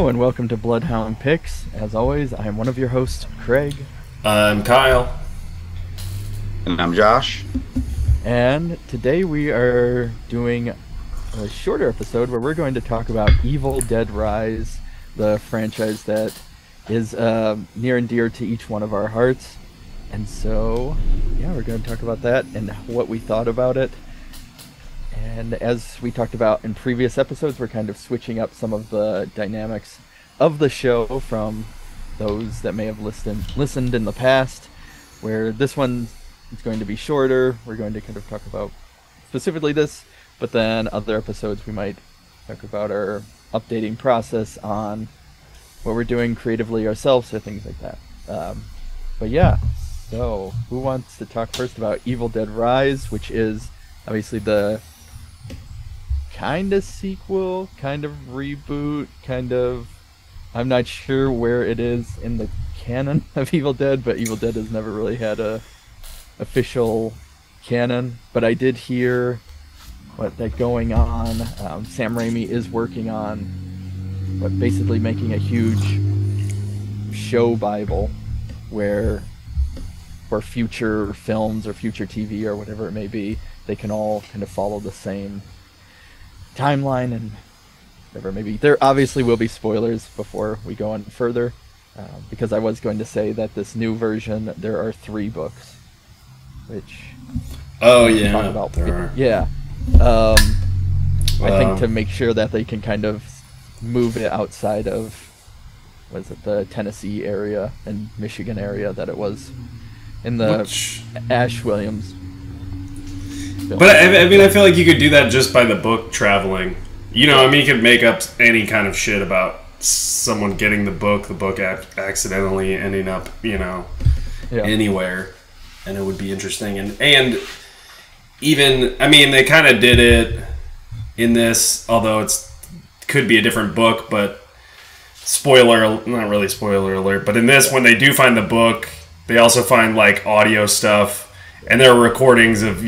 Hello and welcome to Bloodhound Pix. As always, I am one of your hosts, Craig. I'm Kyle. And I'm Josh. And today we are doing a shorter episode where we're going to talk about Evil Dead Rise, the franchise that is near and dear to each one of our hearts. And so, yeah, we're going to talk about that and what we thought about it. And as we talked about in previous episodes, we're kind of switching up some of the dynamics of the show from those that may have listened in the past, where this one is going to be shorter. We're going to kind of talk about specifically this, but then other episodes we might talk about our updating process on what we're doing creatively ourselves or things like that. But yeah, so who wants to talk first about Evil Dead Rise, which is obviously the kind of sequel, kind of reboot, kind of... I'm not sure where it is in the canon of Evil Dead, but Evil Dead has never really had a official canon. But I did hear that going on. Sam Raimi is working on basically making a huge show Bible where for future films or future TV or whatever it may be, they can all kind of follow the same timeline and whatever. Maybe there obviously will be spoilers before we go on further, because I was going to say that this new version there are 3 books, which talk about. There are. Yeah, I think to make sure that they can kind of move it outside of the Tennessee area and Michigan area that it was in the Ash Williams. But I mean, I feel like you could do that just by the book traveling. You know, I mean, you could make up any kind of shit about someone getting the book accidentally ending up, anywhere, and it would be interesting. And even, I mean, they kind of did it in this, although could be a different book, but not really spoiler alert, but in this, when they do find the book, they also find, like, audio stuff, and there are recordings of,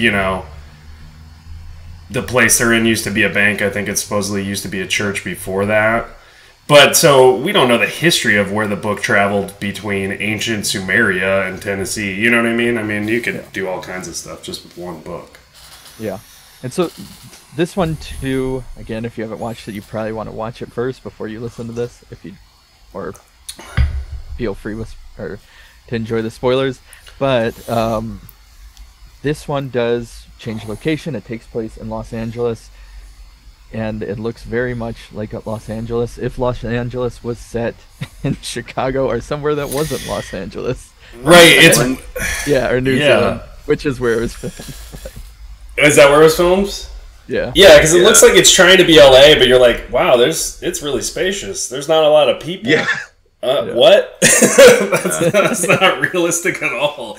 the place they're in used to be a bank. I think it supposedly used to be a church before that. But so we don't know the history of where the book traveled between ancient Sumeria and Tennessee. You know what I mean? I mean, you could do all kinds of stuff just with one book. Yeah. And so this one too, again, if you haven't watched it, you probably want to watch it first before you listen to this, or feel free to enjoy the spoilers. But this one does change location. It takes place in Los Angeles, and it looks very much like Los Angeles if Los Angeles was set in Chicago or somewhere that wasn't Los Angeles. Right. Or New Zealand, which is where it was filmed. Is that where it was filmed? Yeah. Yeah, because it looks like it's trying to be LA, but you're like, wow, it's really spacious. There's not a lot of people. Yeah. What? that's not realistic at all.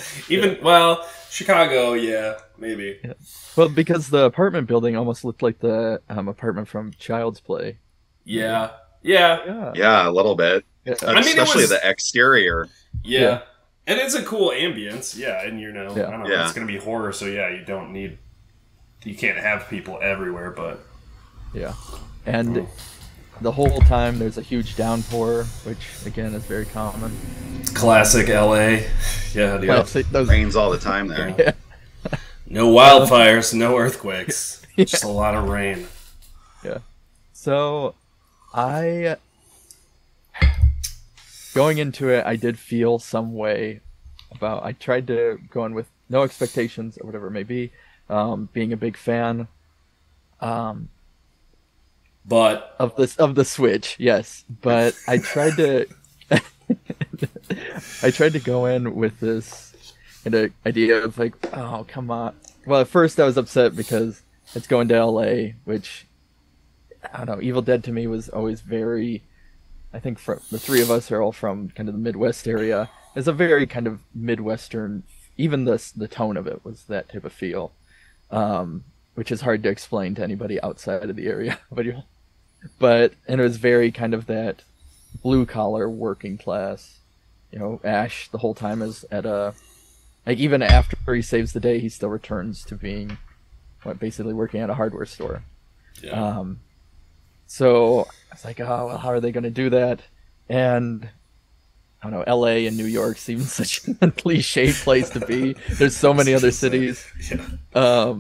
Well, Chicago, yeah, maybe. Yeah. Well, because the apartment building almost looked like the apartment from Child's Play. Yeah, a little bit. Yeah. Especially the exterior. Yeah, and it's a cool ambience. Yeah, and I don't know, it's gonna be horror, so you can't have people everywhere, but and the whole time there's a huge downpour, which again is very common. Classic LA. Yeah, dude. Rains all the time there. Yeah. No wildfires, no earthquakes. Just a lot of rain. Yeah. So going into it, I did feel some way about... I tried to go in with no expectations or whatever it may be, being a big fan. But of the Switch, yes. But I tried to go in with this idea of like, oh come on. Well, at first I was upset because it's going to LA, which I don't know. Evil Dead to me was always very... I think the 3 of us are all from kind of the Midwest area. It's a very kind of Midwestern. Even the tone of it was that type of feel, which is hard to explain to anybody outside of the area. And it was very kind of that blue collar working class. Ash the whole time is at a... Like, even after he saves the day, he still returns to being basically working at a hardware store. Yeah. So I was like, oh, well, how are they going to do that? And I don't know, LA and New York seems such a cliche place to be. There's so many other cities. Yeah.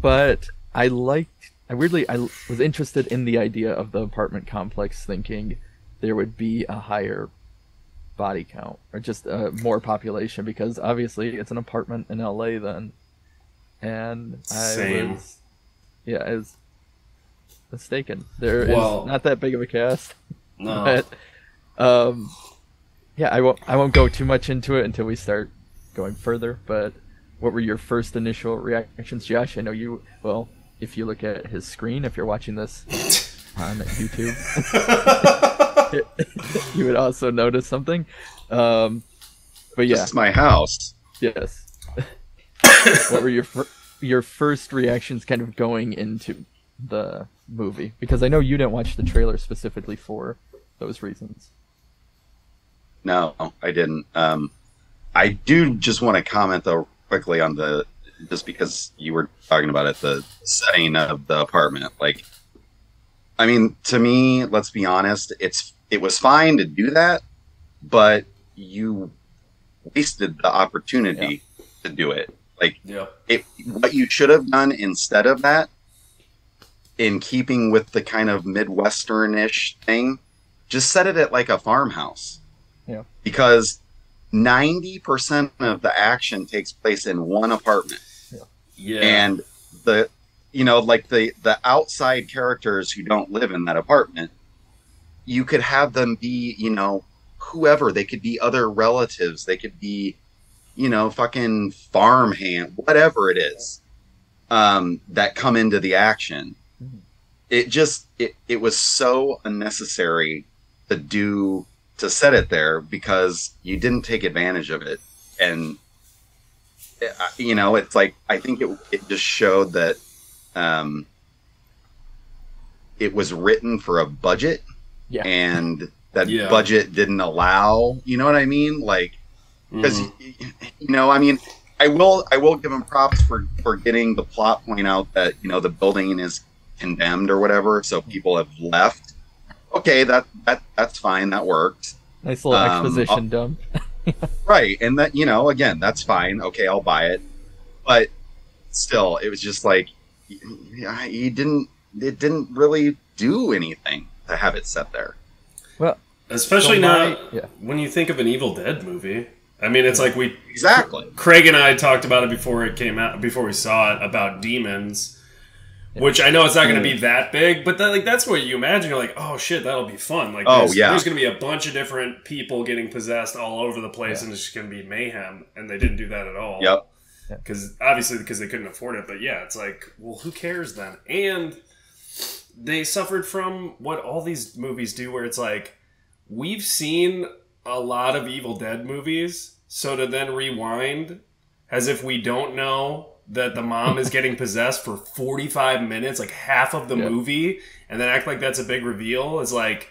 But I was interested in the idea of the apartment complex, thinking there would be a higher body count or just more population, because obviously it's an apartment in LA then. And I was mistaken. There is not that big of a cast. No. But yeah, I won't go too much into it until we start going further, but what were your first initial reactions, Josh? I know you, well, if you look at his screen, if you're watching this on YouTube, you would also notice something. But yeah. This is my house. Yes. What were your first reactions kind of going into the movie? Because I know you didn't watch the trailer specifically for those reasons. No, I didn't. I do just want to comment though quickly on just because you were talking about it, the setting of the apartment. Like, I mean, to me, let's be honest, it was fine to do that, but you wasted the opportunity to do it. Like, what you should have done instead of that, in keeping with the kind of Midwestern-ish thing, just set it at like a farmhouse. Yeah. Because 90% of the action takes place in one apartment. Yeah. And the outside characters who don't live in that apartment, you could have them be, whoever. They could be other relatives. They could be, fucking farmhand, whatever it is, that come into the action. Mm-hmm. It was so unnecessary to set it there because you didn't take advantage of it. And, it's like, I think it just showed that it was written for a budget, and that budget didn't allow, you know what I mean? Like, because, I mean, I will give him props for getting the plot point out that, the building is condemned or whatever, so people have left. Okay, that's fine, that worked. Nice little exposition dump. Right, and that, again, that's fine. Okay, I'll buy it. But still, it was just like, it didn't really do anything to have it set there. Well, especially when you think of an Evil Dead movie. I mean, it's like exactly. Craig and I talked about it before it came out, before we saw it, about demons. Which I know it's not going to be that big, but that's what you imagine. You're like, oh shit, that'll be fun. Like, there's going to be a bunch of different people getting possessed all over the place, and it's just going to be mayhem. And they didn't do that at all. Yep. Because they couldn't afford it. But yeah, it's like, well, who cares then? And they suffered from what all these movies do, where it's like, we've seen a lot of Evil Dead movies, so to then rewind as if we don't know that the mom is getting possessed for 45 minutes, like half of the movie, and then act like that's a big reveal is like,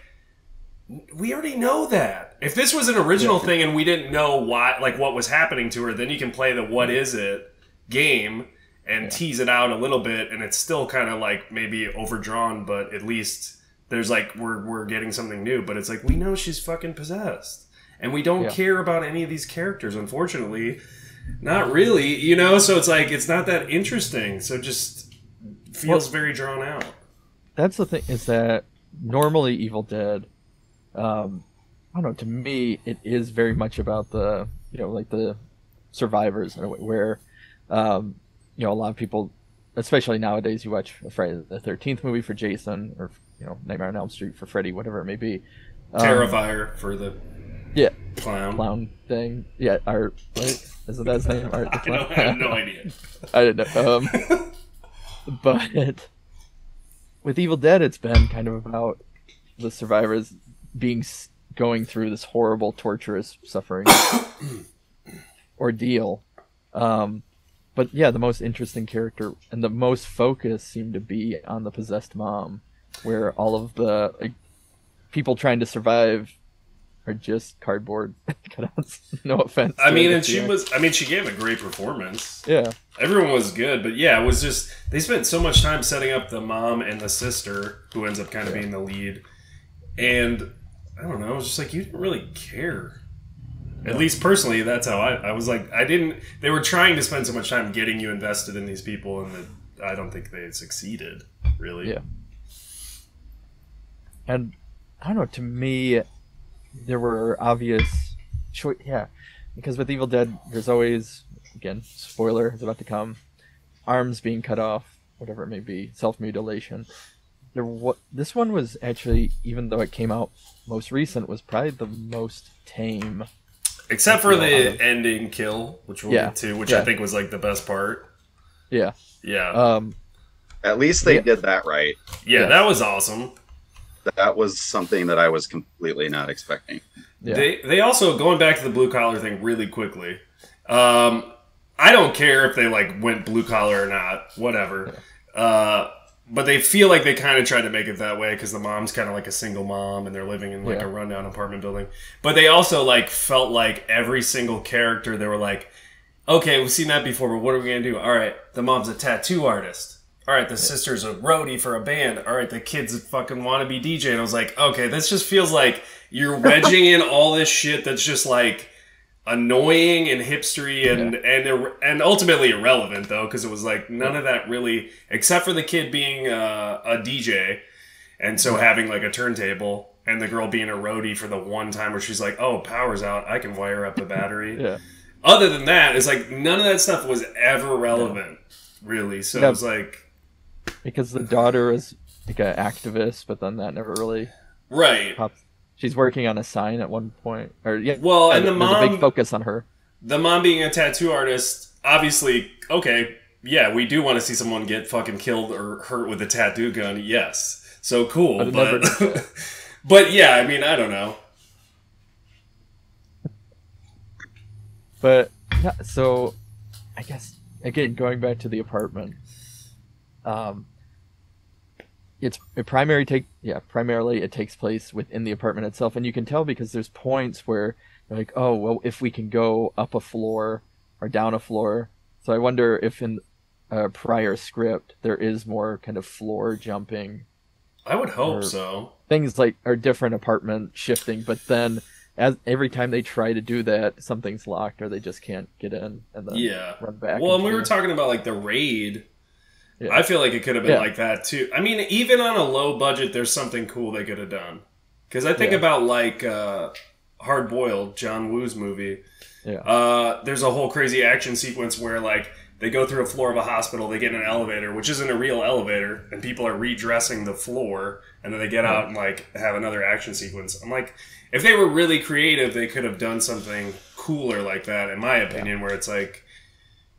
we already know that. If this was an original thing and we didn't know what was happening to her, then you can play the what is it game and tease it out a little bit, and it's still kind of like maybe overdrawn, but at least there's like, we're getting something new. But it's like, we know she's fucking possessed, and we don't care about any of these characters, unfortunately. Not really, so it's like, it's not that interesting, so it just feels very drawn out. That's the thing, is that normally Evil Dead, I don't know, to me, it is very much about the, like the survivors, in a way, where, a lot of people, especially nowadays, you watch a Friday the 13th movie for Jason, or, Nightmare on Elm Street for Freddy, whatever it may be. Terrifier for the clown thing. Yeah, Art, right? Isn't that his name? Art the Clown? I have no idea. I didn't know. But with Evil Dead, it's been kind of about the survivors going through this horrible, torturous, suffering ordeal. But yeah, the most interesting character and the most focus seemed to be on the possessed mom, where all of the people trying to survive are just cardboard cutouts. No offense. I to mean, it, and she yeah. was. I mean, she gave a great performance. Yeah. Everyone was good, but yeah, it was just they spent so much time setting up the mom and the sister, who ends up kind of being the lead, and I don't know, it was just like you didn't really care. At least personally, that's how I was like, I didn't. They were trying to spend so much time getting you invested in these people, and I don't think they succeeded, really. Yeah. And I don't know. To me, there were obvious choice. Yeah, because with Evil Dead, there's always, again, spoiler is about to come, arms being cut off, whatever it may be, self-mutilation. This one was actually, even though it came out most recent, was probably the most tame. Except for the ending kill, which we'll get to, which I think was like the best part. Yeah. Yeah. At least they did that right. Yeah, that was awesome. That was something that I was completely not expecting. Yeah. They also, going back to the blue collar thing really quickly, I don't care if they like went blue collar or not, whatever. Yeah. But they feel like they kind of tried to make it that way because the mom's kind of like a single mom and they're living in like a rundown apartment building. But they also like felt like every single character, they were like, okay, we've seen that before, but what are we going to do? All right, the mom's a tattoo artist. All right, the sister's a roadie for a band. All right, the kid's a fucking wannabe DJ. And I was like, okay, this just feels like you're wedging in all this shit that's just like annoying and hipstery and ultimately irrelevant, though, because it was like none of that really, except for the kid being a DJ and so having like a turntable and the girl being a roadie for the one time where she's like, oh, power's out, I can wire up a battery. Yeah. Other than that, it's like none of that stuff was ever relevant, really. So it was like... Because the daughter is like an activist, but then that never really... Right. pops. She's working on a sign at one point. Well, and the mom... There's a big focus on her. The mom being a tattoo artist, obviously, okay, yeah, we do want to see someone get fucking killed or hurt with a tattoo gun, yes. So cool, but... but yeah, I mean, I don't know. But, yeah, so, I guess, again, going back to the apartment, primarily it takes place within the apartment itself, and you can tell because there's points where you're like, oh, well, if we can go up a floor or down a floor. So I wonder if in a prior script there is more kind of floor jumping. I would hope so. Things like are different apartment shifting, but then every time they try to do that, something's locked or they just can't get in and then run back. Well, and we were talking about like the raid. Yeah. I feel like it could have been like that too. I mean, even on a low budget, there's something cool they could have done. Because I think about like Hard Boiled, John Woo's movie. Yeah. There's a whole crazy action sequence where like they go through a floor of a hospital, they get in an elevator, which isn't a real elevator, and people are redressing the floor, and then they get out and like have another action sequence. I'm like, if they were really creative, they could have done something cooler like that, in my opinion, where it's like,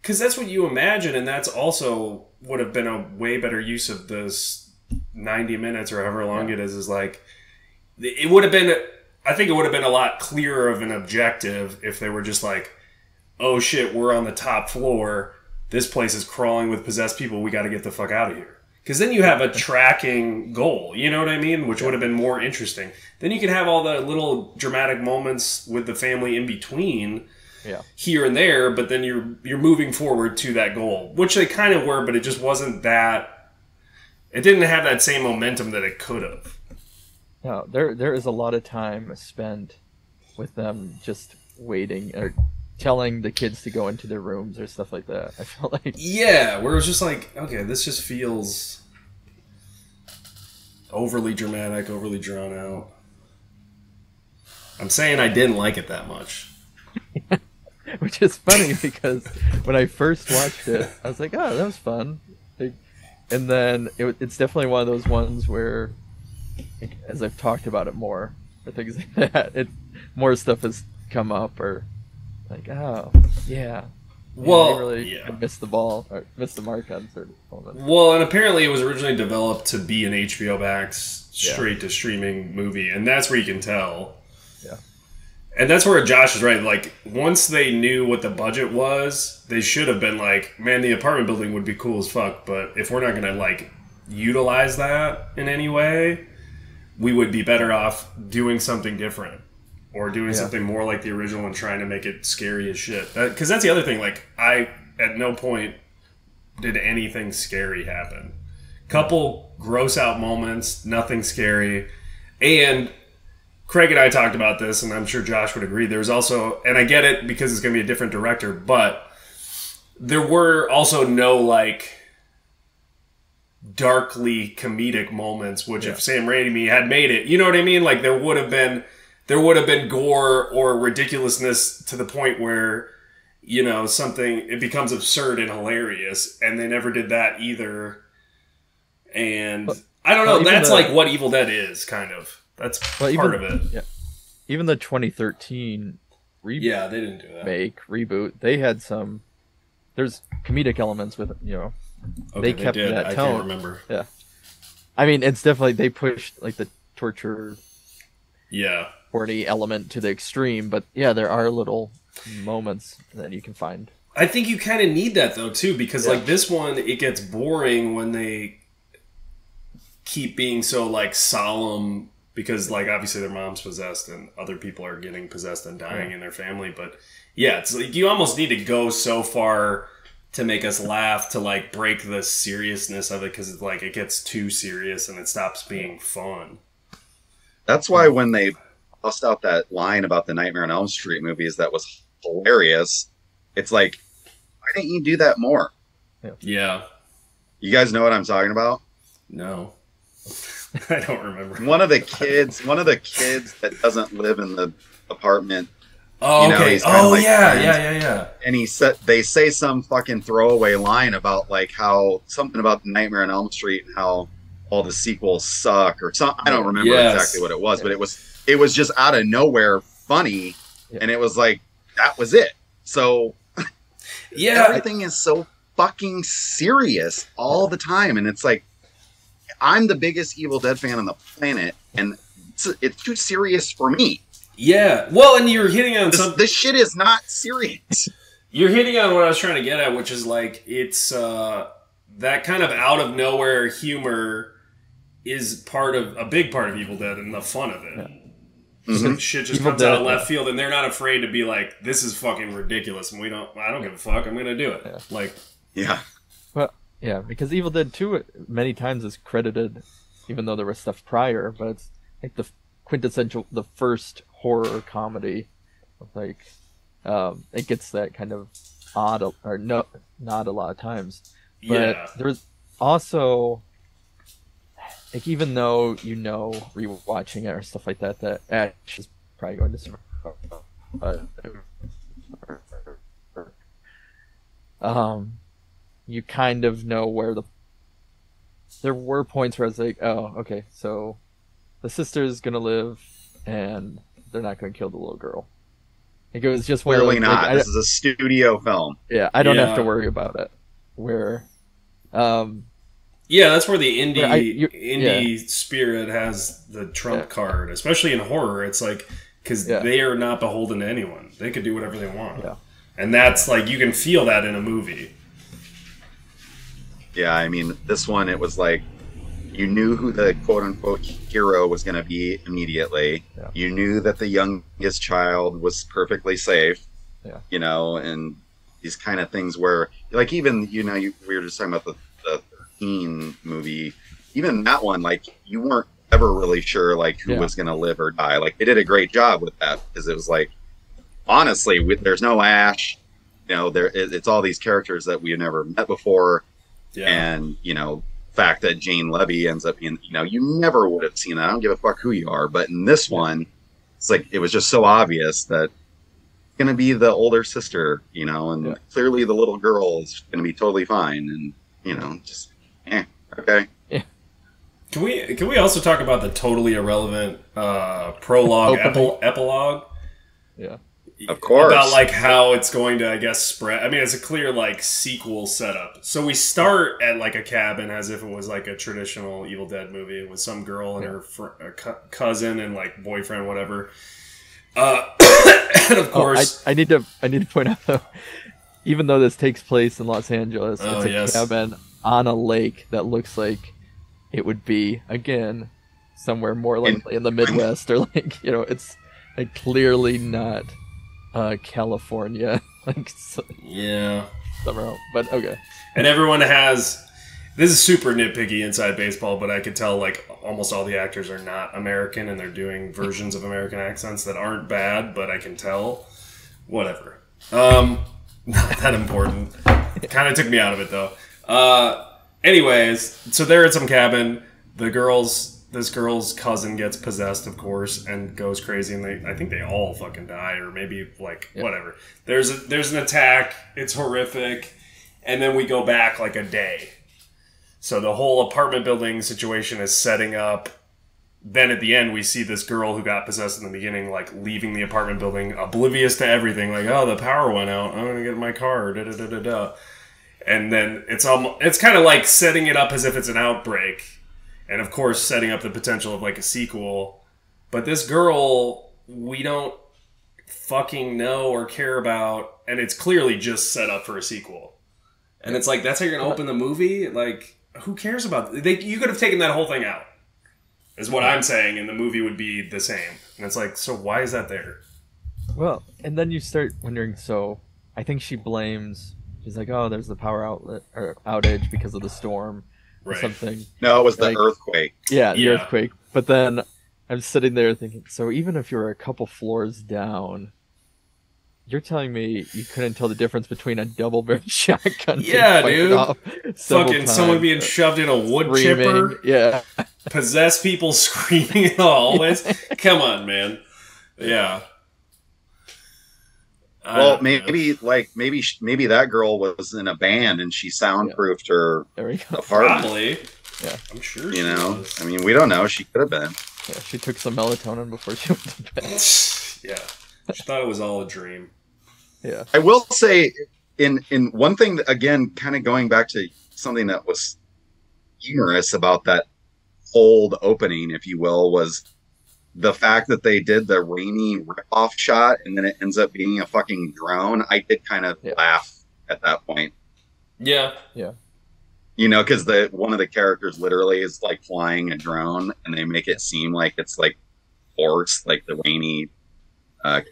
because that's what you imagine, and that's also would have been a way better use of this 90 minutes or however long it is like, it would have been, I think it would have been a lot clearer of an objective if they were just like, oh shit, we're on the top floor, this place is crawling with possessed people, we got to get the fuck out of here. Because then you have a tracking goal, you know what I mean? Which would have been more interesting. Then you can have all the little dramatic moments with the family in between here and there, but then you're moving forward to that goal. Which they kind of were, but it just wasn't that... It didn't have that same momentum that it could have. No, there is a lot of time spent with them just waiting or telling the kids to go into their rooms or stuff like that. I felt like... Yeah, where it was just like, okay, this just feels overly dramatic, overly drawn out. I'm saying I didn't like it that much. Which is funny because when I first watched it, I was like, oh, that was fun. And then it's definitely one of those ones where, as I've talked about it more, or things like that, more stuff has come up or like, oh, yeah. Well, I really missed the ball, or missed the mark on certain moments. Well, and apparently it was originally developed to be an HBO Max straight-to-streaming movie, and that's where you can tell. Yeah. And that's where Josh is right. Like, once they knew what the budget was, they should have been like, man, the apartment building would be cool as fuck, but if we're not going to, like, utilize that in any way, we would be better off doing something different. or doing something more like the original and trying to make it scary as shit. Because that's the other thing. Like, I at no point did anything scary happen. Couple gross out moments, nothing scary. And Craig and I talked about this, and I'm sure Josh would agree. There's also, and I get it because it's going to be a different director, but there were also no, like, darkly comedic moments, which if Sam Raimi had made it, you know what I mean? Like, there would have been gore or ridiculousness to the point where, you know, it becomes absurd and hilarious, and they never did that either. And I don't know, that's like what Evil Dead is, kind of. That's part of it. Yeah. Even the 2013 reboot. Yeah, they didn't do that. Reboot. They had there's comedic elements with it, you know. Okay, they kept that tone. I can't remember. Yeah. I mean, it's definitely, they pushed like the torture horny element to the extreme, but yeah, there are little moments that you can find. I think you kind of need that though too, because like this one, it gets boring when they keep being so like solemn, because like obviously their mom's possessed and other people are getting possessed and dying in their family. But yeah, it's like you almost need to go so far to make us laugh to like break the seriousness of it, because it's like it gets too serious and it stops being fun. That's why when they bust out that line about the Nightmare on Elm Street movies, that was hilarious. It's like, why didn't you do that more? Yeah. You guys know what I'm talking about? No. I don't remember. One of the kids that doesn't live in the apartment. Oh, okay. Oh, like yeah. And they say some fucking throwaway line about like how something about the Nightmare on Elm Street and how all the sequels suck or something. I don't remember exactly what it was, but it was just out of nowhere funny, and it was like that was it. So everything is so fucking serious all the time, and it's like I'm the biggest Evil Dead fan on the planet, and it's too serious for me. Yeah, well, and you're hitting on something. This shit is not serious. You're hitting on what I was trying to get at, which is like it's that kind of out of nowhere humor is a big part of Evil Dead and the fun of it. So shit just comes out of left field, and they're not afraid to be like, "This is fucking ridiculous," and I don't give a fuck. I'm gonna do it. Yeah. Like, well, yeah, because Evil Dead 2 many times is credited, even though there was stuff prior, but it's like the quintessential, the first horror comedy. Like, it gets that kind of odd, or no, not a lot of times. But there's also, like, even though rewatching it or stuff like that, that Ash is probably going to survive. You kind of know where there were points where I was like, oh, okay, so the sister's gonna live, and they're not gonna kill the little girl. Like, it was just clearly not. Like, this is a studio film. Yeah, I don't have to worry about it. Where, that's where the indie spirit has the trump card, especially in horror. It's like, because they are not beholden to anyone; they could do whatever they want, and that's like you can feel that in a movie. Yeah, I mean, this one, it was like, you knew who the quote-unquote hero was going to be immediately. Yeah. You knew that the youngest child was perfectly safe, you know, and these kind of things where, like, even, you know, we were just talking about the 13 movie, even that one, like, you weren't ever really sure, like, who was going to live or die. Like, they did a great job with that, because it was like, honestly, there's no Ash, you know, it's all these characters that we've never met before. And, you know, fact that Jane Levy ends up being, you know, you never would have seen that. I don't give a fuck who you are. But in this one, it's like, it was just so obvious that it's going to be the older sister, you know, and clearly the little girl is going to be totally fine. And, you know, just, okay. Yeah. Can we also talk about the totally irrelevant prologue epilogue? Yeah. Of course. About like how it's going to, I guess, spread. I mean, it's a clear like sequel setup. So we start at like a cabin as if it was like a traditional Evil Dead movie with some girl and her cousin and like boyfriend, whatever. And of course, I need to point out though, even though this takes place in Los Angeles, it's a cabin on a lake that looks like it would be again somewhere more likely in the Midwest, or like, you know, it's like clearly not California, like Yeah. somehow. But okay. And everyone has. This is super nitpicky inside baseball, but I could tell like almost all the actors are not American, and they're doing versions of American accents that aren't bad, but I can tell. Whatever. Not that important. Kind of took me out of it though. Anyways, so they're at some cabin. This girl's cousin gets possessed, of course, and goes crazy, and I think they all fucking die, or maybe like whatever. There's an attack. It's horrific, and then we go back like a day. So the whole apartment building situation is setting up. Then at the end, we see this girl who got possessed in the beginning, like leaving the apartment building, oblivious to everything. Like, oh, the power went out. I'm gonna get in my car. Da da da da da. And then it's kind of like setting it up as if it's an outbreak, and of course setting up the potential of like a sequel. But this girl, we don't fucking know or care about, and it's clearly just set up for a sequel. And it's like, that's how you're gonna open the movie? Like, who cares about you could have taken that whole thing out, is what I'm saying, and the movie would be the same. And it's like, so why is that there? Well, and then you start wondering, so I think she's like, oh, there's the power outlet or outage because of the storm or something. No, it was the like, earthquake. Yeah, the earthquake. But then I'm sitting there thinking, so even if you're a couple floors down, you're telling me you couldn't tell the difference between a double barrel shotgun? Yeah, dude. Fucking someone being times, shoved in a wood screaming, chipper. Yeah. Possessed people screaming in the hallways. Come on, man. Yeah. Well, maybe that girl was in a band and she soundproofed her apartment. Probably. Yeah, I'm sure. You know, I mean, we don't know. She could have been. Yeah, she took some melatonin before she went to bed. Yeah, she thought it was all a dream. Yeah, I will say, in one thing that, again, kind of going back to something that was humorous about that old opening, if you will, was the fact that they did the rainy rip-off shot and then it ends up being a fucking drone. I did kind of laugh at that point. Yeah. Yeah. You know, because one of the characters literally is like flying a drone, and they make it seem like it's like forced, like the rainy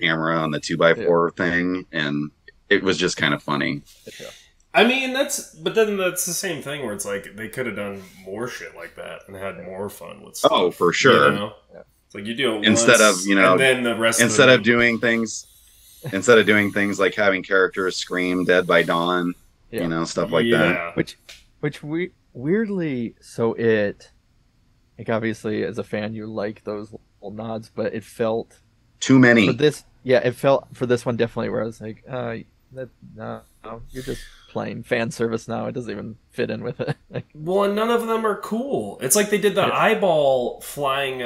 camera on the 2x4 thing, and it was just kind of funny. Yeah. I mean, that's the same thing where it's like they could have done more shit like that and had more fun with stuff. Oh, for sure. You know? Yeah. It's like you do it instead once, of, you know, and then the rest instead of doing things like having characters scream "Dead by Dawn," you know, stuff like that. Which we weirdly, so it, like, obviously as a fan you like those little nods, but it felt too many for this. Yeah, it felt for this one definitely where I was like, no, you're just playing fan service now. It doesn't even fit in with it. Like, well, none of them are cool. It's like they did the eyeball flying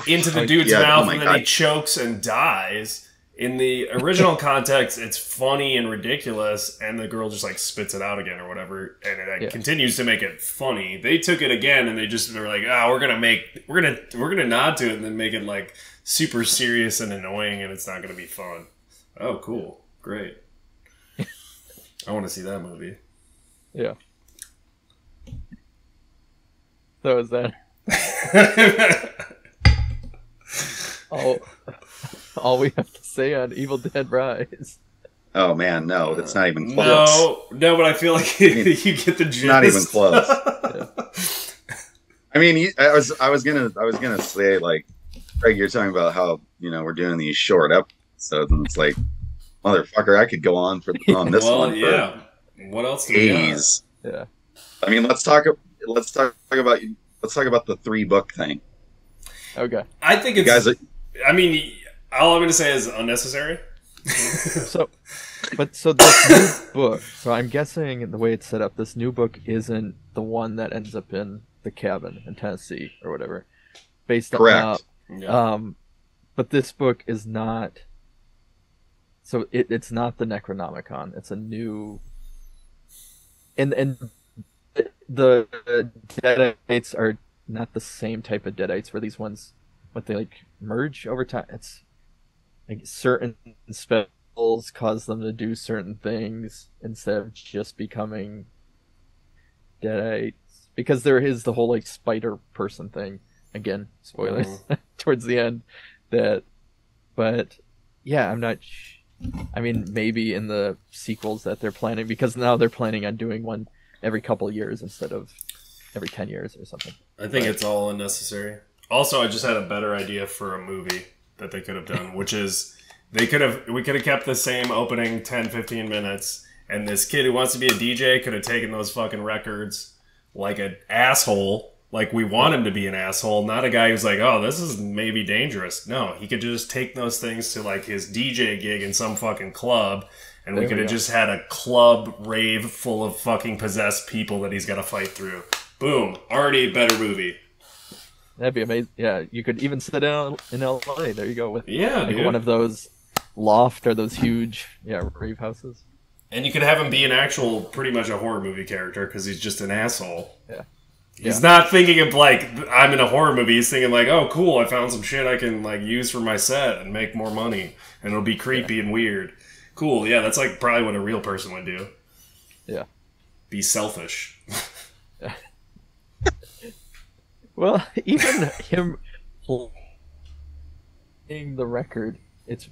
into the dude's mouth, and then he chokes and dies. In the original context, it's funny and ridiculous, and the girl just like spits it out again or whatever, and it continues to make it funny. They took it again, and they just were like, we're gonna nod to it, and then make it like super serious and annoying, and it's not gonna be fun. Oh, cool, great. I want to see that movie. Yeah. So is that all we have to say on Evil Dead Rise? Oh man, no, that's not even close. No, but I feel like you get the gist. Not even close. I mean, I was gonna say, like, Craig, you're talking about how, you know, we're doing these short episodes, and it's like, motherfucker, I could go on on this one. Yeah. What else do we got? Yeah. I mean, let's talk about the 3-book thing. Okay. I think I mean, all I'm going to say is unnecessary. So this new book. So I'm guessing the way it's set up, this new book isn't the one that ends up in the cabin in Tennessee or whatever. Correct. But this book is not. So it's not the Necronomicon. It's a new. And the Deadites are not the same type of Deadites where these ones, what they like merge over time. It's like certain spells cause them to do certain things instead of just becoming Deadites. Because there is the whole like spider person thing. Again, spoilers towards the end, that but yeah, I'm not. I mean, maybe in the sequels that they're planning, because now they're planning on doing one every couple years instead of every 10 years or something. I think it's all unnecessary. Also, I just had a better idea for a movie that they could have done, which is we could have kept the same opening 10, 15 minutes, and this kid who wants to be a DJ could have taken those fucking records like an asshole. Like, we want him to be an asshole, not a guy who's like, oh, this is maybe dangerous. No, he could just take those things to, like, his DJ gig in some fucking club, and we could have just had a club rave full of fucking possessed people that he's got to fight through. Boom. Already a better movie. That'd be amazing. Yeah, you could even sit in LA. There you go. With dude. One of those loft or those huge rave houses. And you could have him be an actual, pretty much a horror movie character, because he's just an asshole. Yeah. He's not thinking of, like, I'm in a horror movie. He's thinking, like, oh, cool, I found some shit I can, like, use for my set and make more money. And it'll be creepy and weird. Cool, yeah, that's, like, probably what a real person would do. Yeah. Be selfish. Well, even him playing the record, it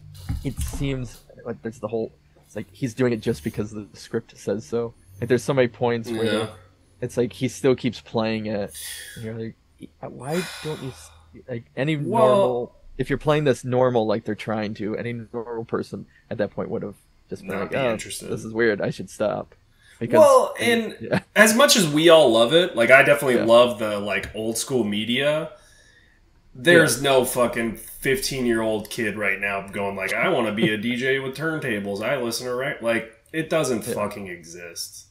seems like there's the whole... It's like he's doing it just because the script says so. Like, there's so many points where... It's like he still keeps playing it. And you're like, why don't you like any normal? If you're playing this normal, like they're trying to, any normal person at that point would have just been like, "Oh, interested. This is weird. I should stop." Because, as much as we all love it, like I definitely love the like old school media. There's no fucking 15-year-old kid right now going like, "I want to be a DJ with turntables. I listen to like it doesn't fucking exist."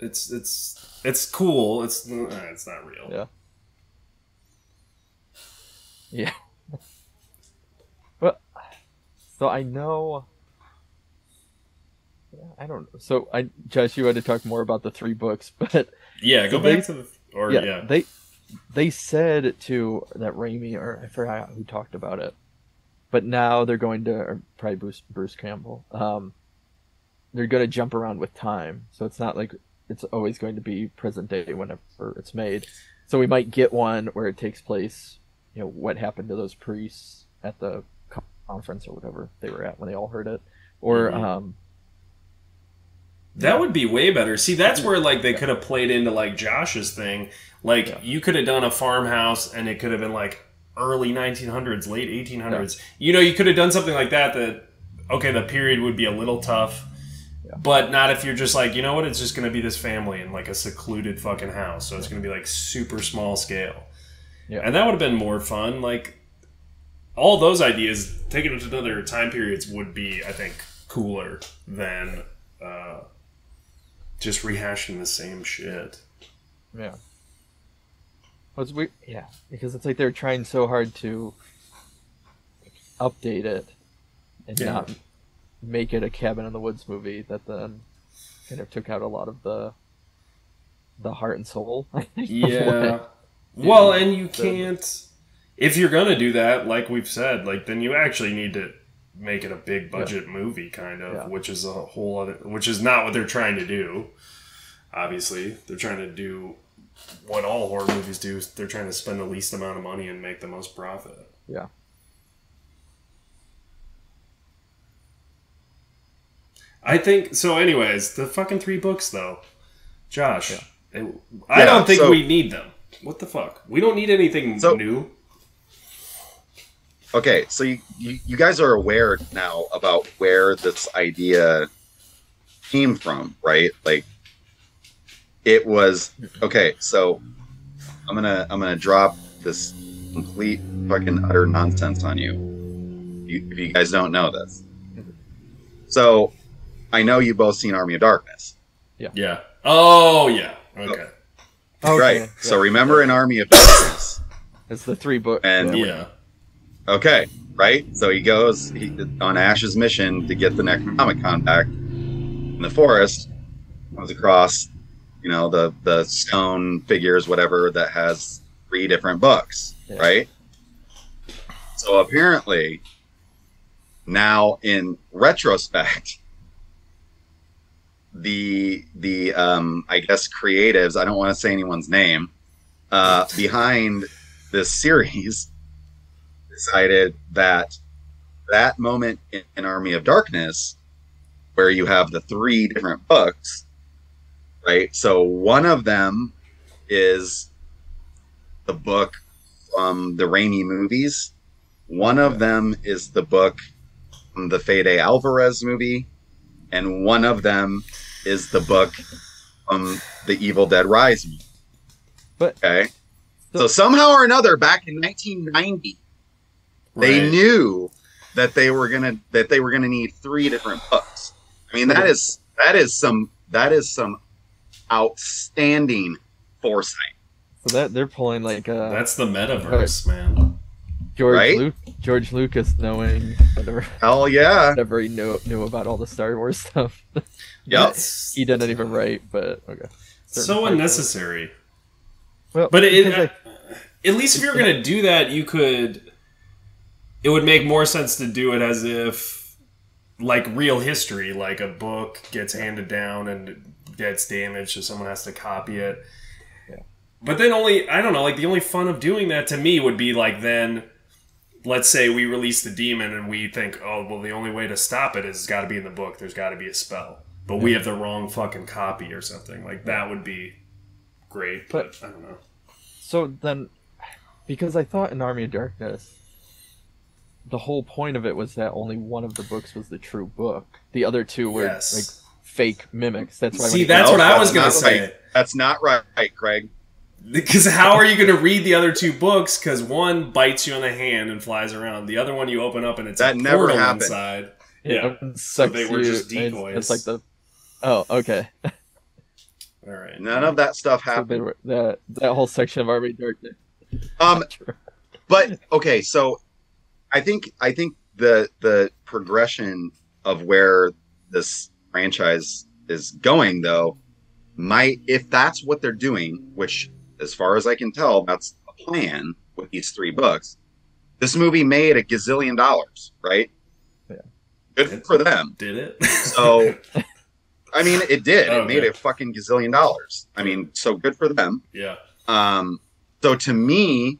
It's cool. It's not real. Yeah. Yeah. But so I know. I don't know. So Josh, you had to talk more about the 3 books, but go back to the They said to that Raimi, or I forgot who talked about it, but now they're going to, or probably Bruce Campbell. They're going to jump around with time, so it's not like it's always going to be present day whenever it's made. So we might get one where it takes place, what happened to those priests at the conference or whatever they were at when they all heard it. Or, that would be way better. See, that's where like they could have played into like Josh's thing. Like you could have done a farmhouse and it could have been like early 1900s, late 1800s. Yeah. You could have done something like that okay, the period would be a little tough. But not if you're just like, you know what, it's just going to be this family in like a secluded fucking house. So it's going to be like super small scale. Yeah. And that would have been more fun. Like, all those ideas, taken into other time periods, would be, I think, cooler than just rehashing the same shit. Yeah. Well, it's weird. Yeah, because it's like they're trying so hard to update it and not make it a Cabin in the Woods movie that then kind of took out a lot of the heart and soul. Yeah. Well, and you can't, if you're gonna do that, like we've said, like then you actually need to make it a big budget movie, kind of, which is a whole other, which is not what they're trying to do. Obviously, they're trying to do what all horror movies do. They're trying to spend the least amount of money and make the most profit. Yeah. I think so. Anyways, the fucking 3 books, though, Josh. I don't think we need them. What the fuck? We don't need anything new. Okay, so you guys are aware now about where this idea came from, right? Like, it was okay. So I'm gonna drop this complete fucking utter nonsense on you. If you guys don't know this, so I know you both seen Army of Darkness. Yeah. Yeah. Oh yeah. Okay. Right. Yeah. So remember in Army of Darkness, it's the 3 books. And okay, right? So he goes on Ash's mission to get the Necronomicon back in the forest. Comes across, the stone figures, whatever, that has 3 different books, right? So apparently, now in retrospect, the I guess creatives, I don't want to say anyone's name, behind this series decided that moment in Army of Darkness, where you have the 3 different books, right? So one of them is the book from the Raimi movies. One of them is the book from the Fede Alvarez movie. And one of them is the book from the Evil Dead Rise movie. But okay. So somehow or another, back in 1990, they knew that they were gonna need 3 different books. I mean, that is some outstanding foresight. So that they're pulling like that's the metaverse, man. George Lucas knowing whatever. Hell yeah! Whatever he knew about all the Star Wars stuff. Yep. He didn't even write, but okay. So unnecessary. Well, but at least if you're gonna do that, you could. It would make more sense to do it as if, like real history, like a book gets handed down and gets damaged, so someone has to copy it. Yeah. But then I don't know, like the only fun of doing that to me would be like then, let's say we release the demon and we think, oh, well, the only way to stop it is it's got to be in the book. There's got to be a spell. But we have the wrong fucking copy or something. Like that would be great, but I don't know. So then, because I thought in Army of Darkness, the whole point of it was that only one of the books was the true book. The other 2 were like fake mimics. That's why. That's what I was going to say. Right. That's not right, Craig. Because how are you going to read the other 2 books? Because one bites you on the hand and flies around. The other one you open up and it's a portal inside. Yeah, so they were just decoys. It's like the. Oh, okay. All right. None of that stuff happened. So that whole section of Army of Darkness. But okay, so I think the progression of where this franchise is going, though, might, if that's what they're doing, which as far as I can tell, that's a plan with these 3 books. This movie made $1 gazillion, right? Yeah. Good for them. Did it? So, I mean, it did. It made a fucking $1 gazillion. I mean, so good for them. Yeah. So to me,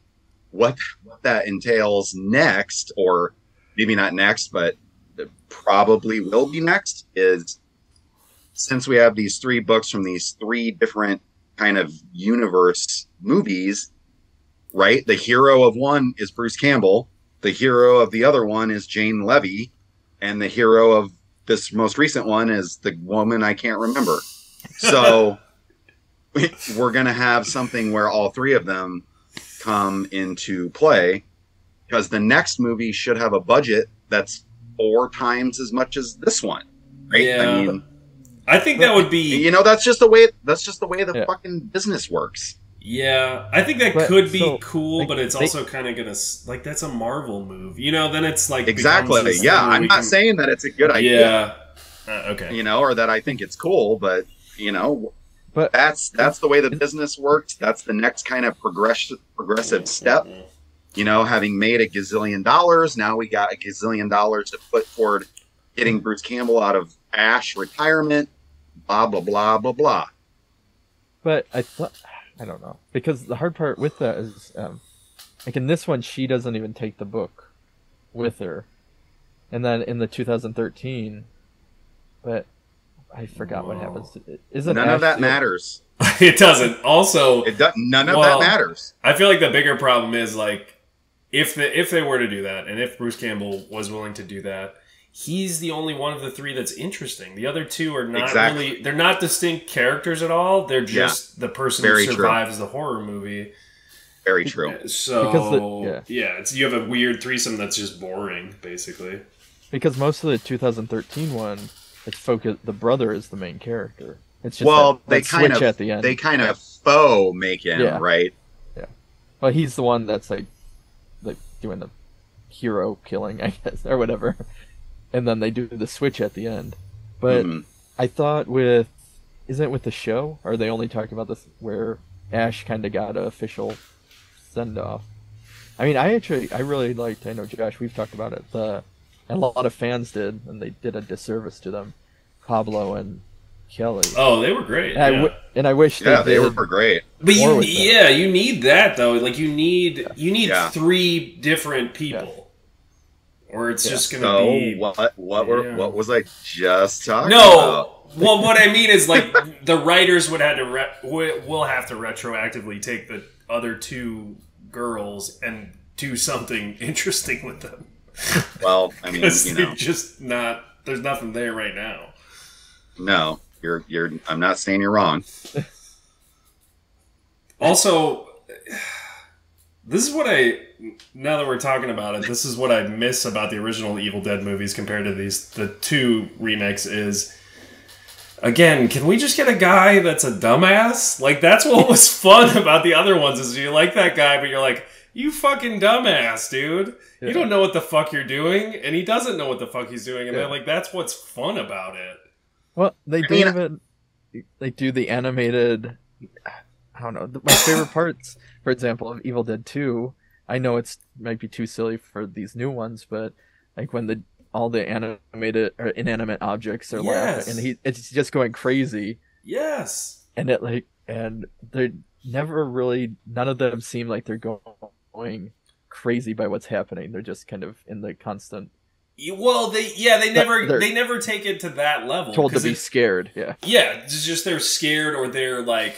what that entails next, or maybe not next, but probably will be next, is since we have these 3 books from these 3 different kind of universe movies, right? The hero of one is Bruce Campbell, the hero of the other one is Jane Levy, and the hero of this most recent one is the woman I can't remember. So we're going to have something where all 3 of them come into play, because the next movie should have a budget that's 4 times as much as this one, right? Yeah. I mean, I think that would be, that's just the way the fucking business works. Yeah, I think that could be cool, but it's also kind of gonna, like, that's a Marvel move, then it's like exactly. Yeah, I'm not saying that it's a good idea. Yeah. Okay. Or that I think it's cool, but but that's the way the business works. That's the next kind of progressive step. Having made $1 gazillion, now we got $1 gazillion to put toward getting Bruce Campbell out of Ash retirement. Blah blah blah blah blah. But I don't know, because the hard part with that is, like in this one, she doesn't even take the book with her, and then in the 2013, but I forgot what happens to it. Isn't none Ash of that matters? It doesn't. Also, it does, none of that matters. I feel like the bigger problem is, like, if they were to do that, and if Bruce Campbell was willing to do that, he's the only one of the 3 that's interesting. The other 2 are not really, they're not distinct characters at all. They're just the person who survives the horror movie. Very true. So, you have a weird threesome that's just boring, basically. Because most of the 2013 one, it's focused, the brother is the main character. It's just they kind of, at the end. They kind of faux make him, right? Yeah. Well, he's the one that's like doing the hero killing, I guess, or whatever. And then they do the switch at the end. But I thought isn't it with the show? Or are they only talking about this where Ash kind of got an official send-off? I mean, I really liked, I know, Josh, we've talked about it, and a lot of fans did, and they did a disservice to them, Pablo and Kelly. Oh, they were great. And I wish they were great. But you need that, though. Like, you need 3 different people. or it's just going to be. What was I just talking No. about? Well, what I mean is, like, the writers will have to retroactively take the other two girls and do something interesting with them. Well, I mean, they're just not. There's nothing there right now. No, you're. I'm not saying you're wrong. Also, this is what now that we're talking about it, this is what I miss about the original Evil Dead movies compared to the two remakes is. Again, can we just get a guy that's a dumbass? Like, that's what was fun about the other ones, is you like that guy, but you're like, you fucking dumbass, dude. Yeah. You don't know what the fuck you're doing, and he doesn't know what the fuck he's doing, and they're like, that's what's fun about it. Well, they do the animated, I don't know, my favorite parts, for example, of Evil Dead 2, I know might be too silly for these new ones, but like when all the animated or inanimate objects are laughing, and it's just going crazy. Yes. And they're never really, none of them seem like they're going crazy by what's happening. They're just kind of in the constant. Well, they never take it to that level. Told to be scared. Yeah. Yeah, it's just they're scared, or they're like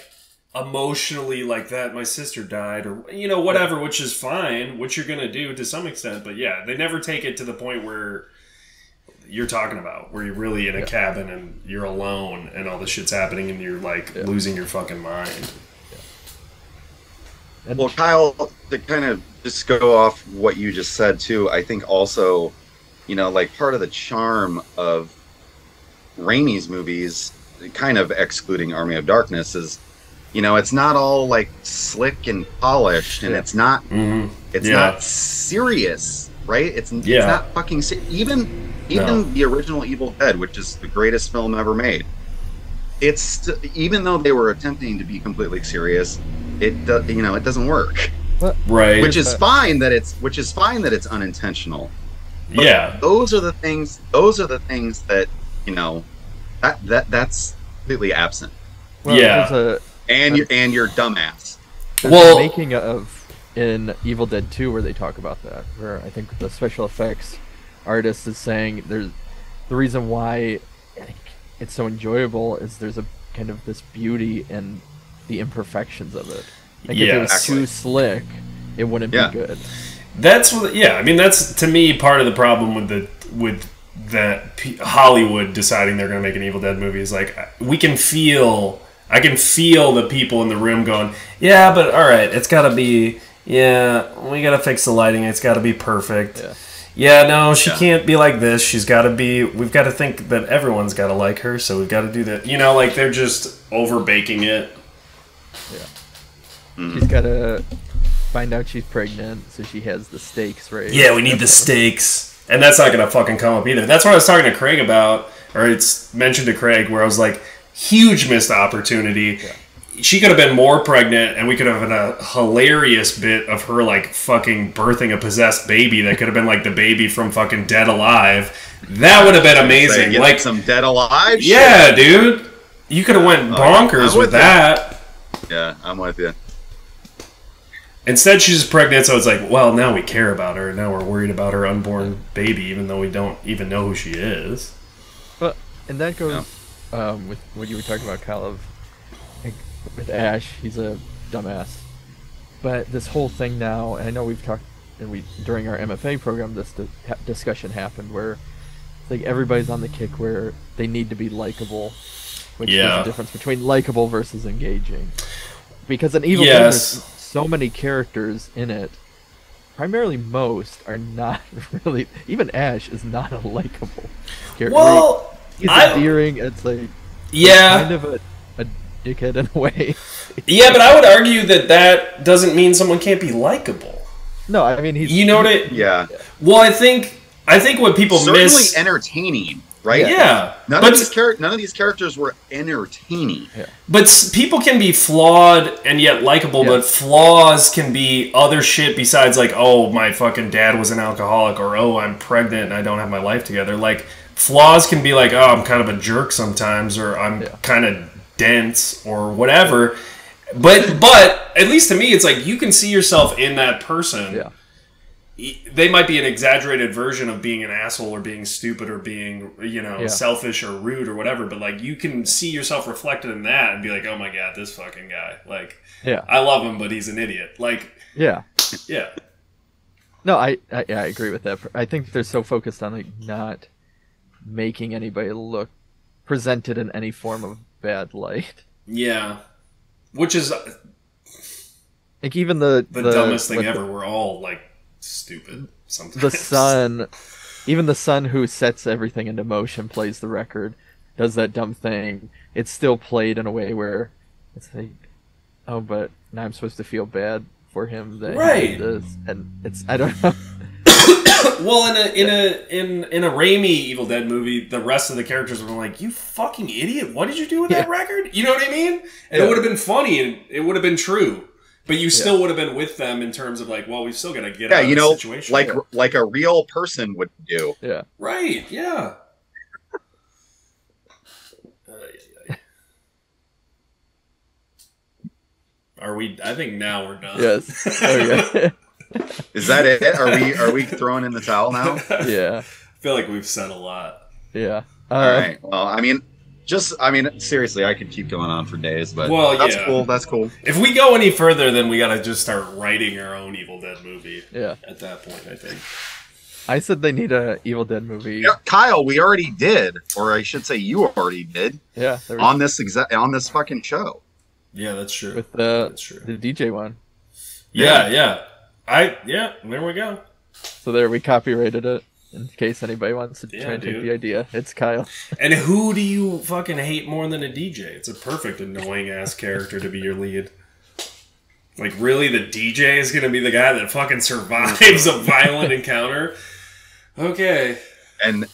emotionally like that. My sister died, or whatever, which is fine, which you're gonna do to some extent. But yeah, they never take it to the point where you're talking about, where you're really in a cabin and you're alone and all this shit's happening and you're like losing your fucking mind. Yeah. Well, Kyle, to kind of just go off what you just said too, I think also, like part of the charm of Raimi's movies, kind of excluding Army of Darkness, is it's not all like slick and polished, and it's not not serious, right? It's not fucking even the original Evil Dead, which is the greatest film ever made. It's even though they were attempting to be completely serious, it doesn't work. Right. Which is fine that it's unintentional. But yeah. Those are the things that that's completely absent. Well, and you're dumbass. There's a making of in Evil Dead 2 where they talk about that, where I think the special effects artist is saying the reason why it's so enjoyable is there's a kind of this beauty in the imperfections of it. Like if it was too slick, it wouldn't be good. That's what. Yeah, I mean that's to me part of the problem with that Hollywood deciding they're going to make an Evil Dead movie is like I can feel the people in the room going, yeah, but all right, it's got to be, we got to fix the lighting, it's got to be perfect. Yeah, no, she can't be like this. She's got to be. We've got to think that everyone's got to like her, so we've got to do that. Like they're just over baking it. Yeah. She's got to find out she's pregnant, so she has the stakes raised. Yeah, we need the stakes, and that's not gonna fucking come up either. That's what I was talking to Craig about, or it's mentioned to Craig, where I was like, huge missed opportunity. Yeah. She could have been more pregnant, and we could have had a hilarious bit of her like fucking birthing a possessed baby that could have been like the baby from fucking Dead Alive. That would have been amazing. Like some Dead Alive. Yeah, dude, you could have went bonkers with that. Yeah, I'm with you. Instead, she's just pregnant, so it's like, well, now we care about her. Now we're worried about her unborn baby, even though we don't even know who she is. But and that goes with what you were talking about, Kyle, of with Ash, he's a dumbass. But this whole thing now, and I know we've talked, and during our MFA program, this discussion happened where it's like everybody's on the kick where they need to be likable, which is the difference between likable versus engaging. Because in Evil Dead, there's so many characters in it. Primarily, most are not really. Even Ash is not a likable character. Well, he's endearing. It's like kind of a dickhead in a way. Yeah, but I would argue that doesn't mean someone can't be likable. No, I mean he's. Well, I think what people miss, entertaining, right? Yeah. None of these characters were entertaining. Yeah. But people can be flawed and yet likable. But flaws can be other shit besides like, oh, my fucking dad was an alcoholic, or oh, I'm pregnant and I don't have my life together. Like flaws can be like, oh, I'm kind of a jerk sometimes, or I'm kind of dense or whatever, but at least to me it's like you can see yourself in that person, they might be an exaggerated version of being an asshole or being stupid or being, selfish or rude or whatever. But like, you can see yourself reflected in that and be like, oh my God, this fucking guy. Like, I love him, but he's an idiot. Like, yeah. No, I agree with that. I think they're so focused on like not making anybody look presented in any form of bad light. Yeah. Which is like even the dumbest thing ever. We're all like stupid sometimes. Even the son who sets everything into motion, plays the record, does that dumb thing. It's still played in a way where it's like, oh, but now I'm supposed to feel bad for him that he did this, and it's, I don't know. Well, in a Raimi Evil Dead movie, the rest of the characters were like, "You fucking idiot! What did you do with that record?" You know what I mean? And it would have been funny, and it would have been true, but you still would have been with them in terms of like, well, we've still got to get out of the situation, like a real person would do. Yeah. Right. Yeah. Are we? I think now we're done. Yes. Okay. Is that it? Are we throwing in the towel now? Yeah. I feel like we've said a lot. Yeah. All right. Well, I mean, seriously, I could keep going on for days, but that's cool. That's cool. If we go any further, then we got to just start writing our own Evil Dead movie. Yeah. At that point, I think. I said they need a Evil Dead movie. Yeah, Kyle, we already did, or I should say, you already did. Yeah. On this fucking show. Yeah, that's true. With that's true. The DJ one. Yeah. There we go. So there, we copyrighted it in case anybody wants to try and take the idea. It's Kyle. And who do you fucking hate more than a DJ? It's a perfect annoying ass character to be your lead. Like, really, the DJ is gonna be the guy that fucking survives a violent encounter? Okay. And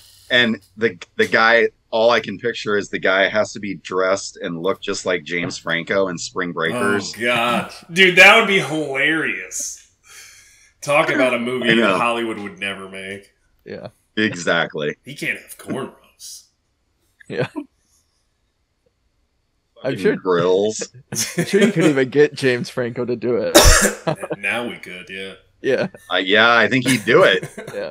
the guy, all I can picture is the guy has to be dressed and look just like James Franco in Spring Breakers. Oh god, dude, that would be hilarious. Talk about a movie that Hollywood would never make. Yeah, exactly. He can't have cornrows. Yeah. I'm sure grills. I'm sure you could even get James Franco to do it. Now we could, yeah. Yeah. I think he'd do it. Yeah.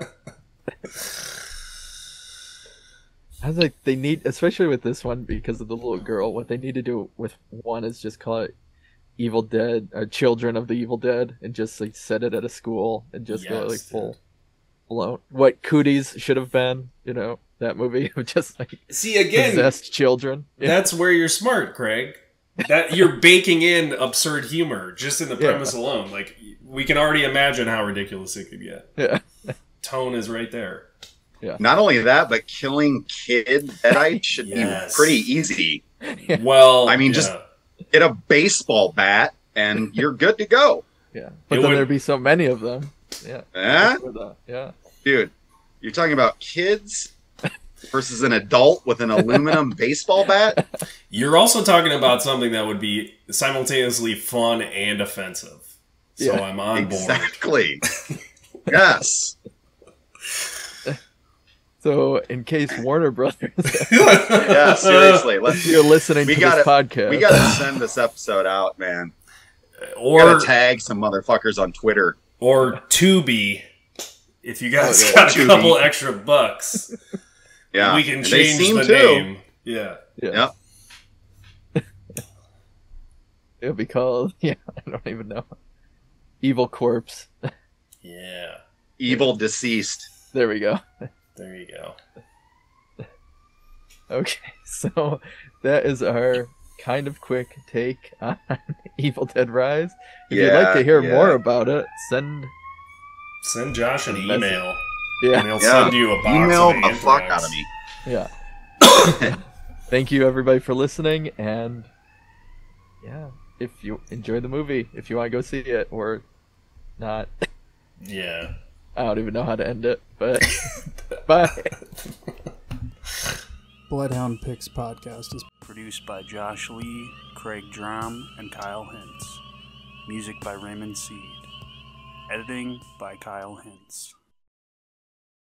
I was like, they need, especially with this one because of the little girl, what they need to do with one is just call it Evil Dead, or Children of the Evil Dead, and just like set it at a school and just go like full blown. What Cooties should have been, that movie of just like possessed children. Yeah. That's where you're smart, Craig. That you're baking in absurd humor just in the premise alone. Like, we can already imagine how ridiculous it could get. Yeah. Tone is right there. Yeah. Not only that, but killing kid Deadites should be pretty easy. Yeah. Well, I mean, just get a baseball bat and you're good to go. Yeah, but then there'd be so many of them. Yeah. Yeah. Dude, you're talking about kids versus an adult with an aluminum baseball bat? You're also talking about something that would be simultaneously fun and offensive. So I'm on board. Exactly. Yes. So, in case Warner Brothers, seriously, you're listening to this podcast. We gotta send this episode out, man. Or gotta tag some motherfuckers on Twitter or Tubi. If you guys got a couple extra bucks, we can change the name. Yeah. Yep. It'll be called. I don't even know. Evil Corpse. Yeah. Evil Deceased. There we go. There you go. Okay, so that is our kind of quick take on Evil Dead Rise. If you'd like to hear more about it, send Josh an email. Yeah. And he'll send you a box email of the fuck out of me. Yeah. Thank you, everybody, for listening. And, if you enjoy the movie, if you want to go see it or not. Yeah. I don't even know how to end it, but bye. Bloodhound Pix podcast is produced by Josh Lee, Craig Drum, and Kyle Hintz. Music by Raymond Seed. Editing by Kyle Hintz.